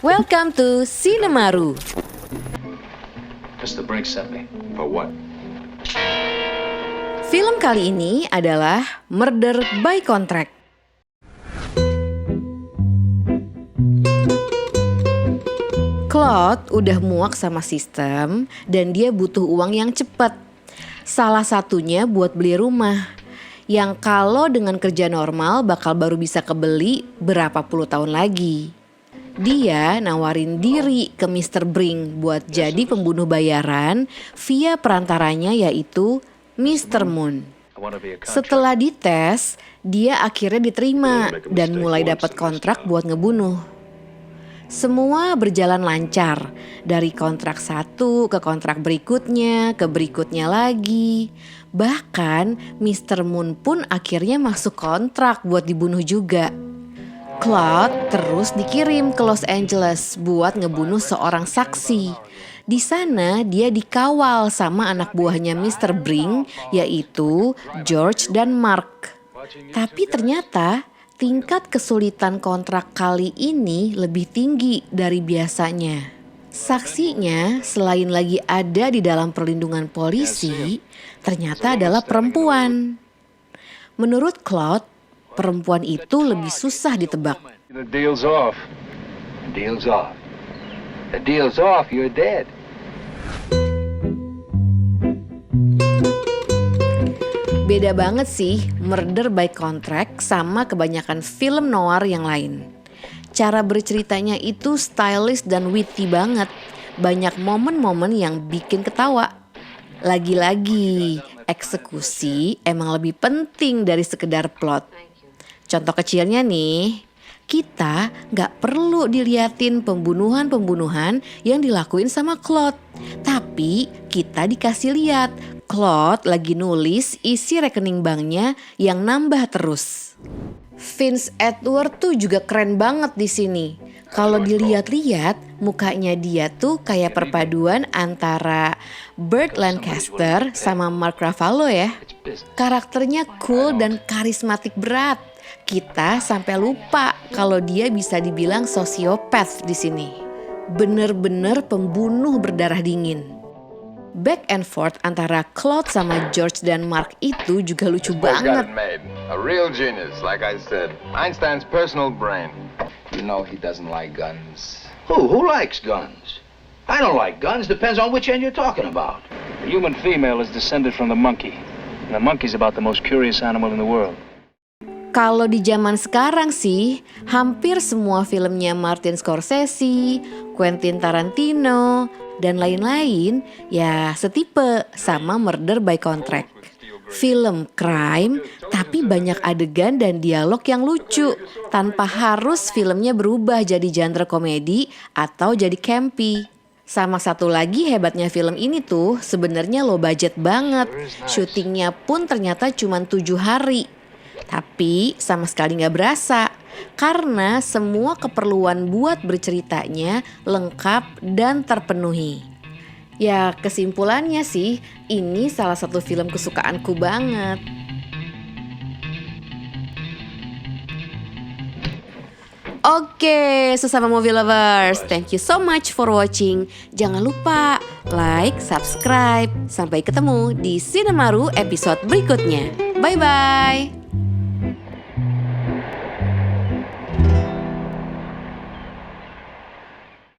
Welcome to Sinemaru. Mr. Brink sent me. For what? Film kali ini adalah Murder by Contract. Claude udah muak sama sistem dan dia butuh uang yang cepat. Salah satunya buat beli rumah yang kalau dengan kerja normal bakal baru bisa kebeli berapa puluh tahun lagi. Dia nawarin diri ke Mr. Brink buat jadi pembunuh bayaran via perantaranya yaitu Mr. Moon. Setelah dites, dia akhirnya diterima dan mulai dapat kontrak buat ngebunuh. Semua berjalan lancar, dari kontrak satu ke kontrak berikutnya, ke berikutnya lagi. Bahkan Mr. Moon pun akhirnya masuk kontrak buat dibunuh juga. Claude terus dikirim ke Los Angeles buat ngebunuh seorang saksi. Di sana dia dikawal sama anak buahnya Mr. Brink yaitu George dan Mark. Tapi ternyata tingkat kesulitan kontrak kali ini lebih tinggi dari biasanya. Saksinya selain lagi ada di dalam perlindungan polisi, ternyata adalah perempuan. Menurut Claude, perempuan itu lebih susah ditebak. The deal's off. The deal's off. The deal's off, you're dead. Beda banget sih Murder by Contract sama kebanyakan film noir yang lain. Cara berceritanya itu stylish dan witty banget. Banyak momen-momen yang bikin ketawa. Lagi-lagi, eksekusi emang lebih penting dari sekedar plot. Contoh kecilnya nih, kita gak perlu diliatin pembunuhan-pembunuhan yang dilakuin sama Claude. Tapi kita dikasih lihat Claude lagi nulis isi rekening banknya yang nambah terus. Vince Edward tuh juga keren banget di sini. Kalau dilihat-lihat, mukanya dia tuh kayak perpaduan antara Burt Lancaster sama Mark Ruffalo ya. Karakternya cool dan karismatik berat. Kita sampai lupa kalau dia bisa dibilang sosiopat di sini. Bener-bener pembunuh berdarah dingin. Back and forth antara Claude sama George dan Mark itu juga lucu banget. A real genius, like I said. Einstein's personal brain. You know he doesn't like guns. Who likes guns? I don't like guns. Depends on which end you're talking about. The human female is descended from the monkey. And the monkey's about the most curious animal in the world. Kalau di zaman sekarang sih, hampir semua filmnya Martin Scorsese, Quentin Tarantino, dan lain-lain ya setipe sama Murder by Contract. Film crime tapi banyak adegan dan dialog yang lucu tanpa harus filmnya berubah jadi genre komedi atau jadi campy. Sama satu lagi hebatnya film ini tuh sebenarnya low budget banget. Syutingnya pun ternyata cuma 7 hari. Tapi sama sekali gak berasa karena semua keperluan buat berceritanya lengkap dan terpenuhi. Ya kesimpulannya sih ini salah satu film kesukaanku banget. Oke, sesama movie lovers, thank you so much for watching. Jangan lupa like, subscribe. Sampai ketemu di Sinemaru episode berikutnya. Bye-bye.